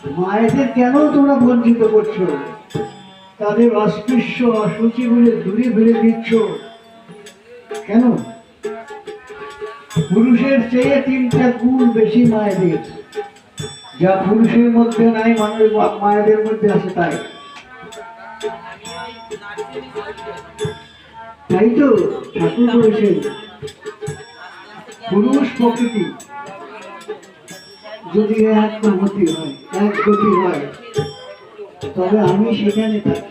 মায়েদের কেন তোমরা বঞ্চিত করছো? তাদের অস্পৃশ্য অসুচি বলে দূরে ফেলে দিচ্ছ কেন? পুরুষের চেয়ে 3টা গুণ বেশি মায়েদের, যা পুরুষের মধ্যে নাই মায়েদের মধ্যে আছে। তাই তো ঠাকুর বলেছেন পুরুষ প্রকৃতি যদি এক গতি হয়, এক গতি হয়, তবে আমি সেখানে থাকি।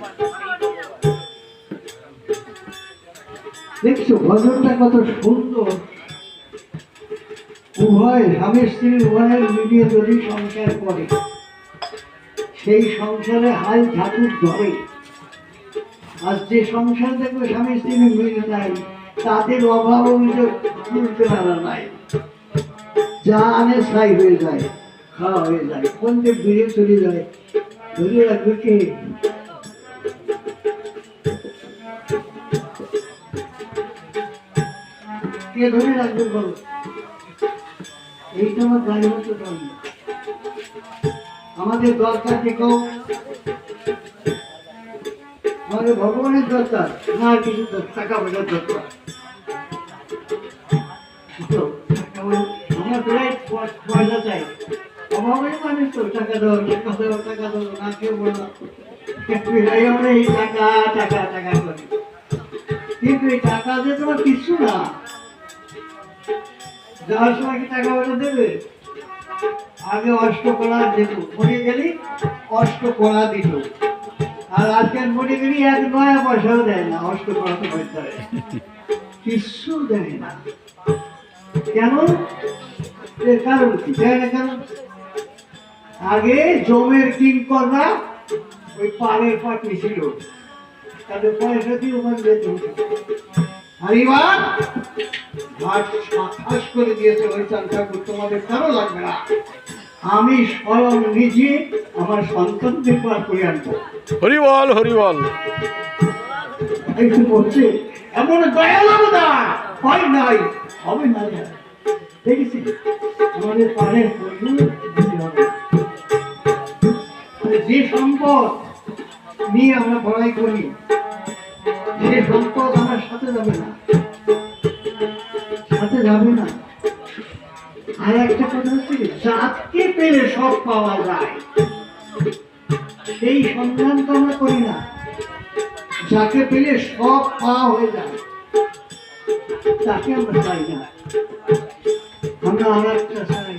দেখছো ভজনটা কত সুন্দর। উভয় স্বামী স্ত্রী উভয়ের মিলিয়ে যদি সংসার করে, সেই সংসারে হাল ঠাকুর ধরে। আর যে সংসার দেখবে স্বামী স্ত্রী মিলে নাই, তাদের অভাব অভিযোগ তুলতে পারা নাই, যা আনে ছাই হয়ে যায়, খাওয়া হয়ে যায়, কোনটা বেড়ে চলে যায়। ধরে রাখবে কে? কে ধরে রাখবে বলো? এইটা আমার গাড়ি মতো দামি। আমাদের দরকার কি কেউ? আমাদের ভগবানের দরকার না, কিছু টাকা পয়সার দরকার। আমরা প্রায় পয়সা চাই, অভাবে মানুষ তো টাকা দাও, টাকা দাও, টাকা দাও, না কেউ বলো আমরা এই টাকা টাকা টাকা করি। কিন্তু এই টাকা দিয়ে তোমার কিছু না। যাওয়ার সময় কি টাকা পয়সা দেবে? আগে অষ্টকলা দিত, মরে গেলি অষ্টকলা দিত। আর আজকের মরে গেলি 1 নয়া পয়সাও দেয় না, অষ্টকলা তো করতে হয়, কিছু দেয় না। কেন? এর কারণ কি? দেয় না কেন? আগে জমের কিংকর্রা ওই পাড়ের পাটি ছিল, তাদের পয়সা দিয়ে ওখানে যেতে হতো। আর এবার ফাঁস করে দিয়েছে ওই চাল ঠাকুর, তোমাদের কারো লাগবে না, আমি স্বয়ং নিজে আমার সন্তানদের পার করে আনবো। হরিবল হরিবল। একটু বলছে এমন দয়ালু অবদান হয় নাই, হবে না। দেখেছি আমাদের পাড়ের যে সম্পদ নিয়ে আমরা বড়াই করি, সে সম্পদ আমার সাথে যাবে না, সাথে যাবে না। আর একটা কথা হচ্ছে যাকে পেলে সব পাওয়া যায়, সেই সন্ধান তো আমরা করি না। যাকে পেলে সব পাওয়া হয়ে যায়, তাকে আমরা চাই না। আমরা আর একটা চাই,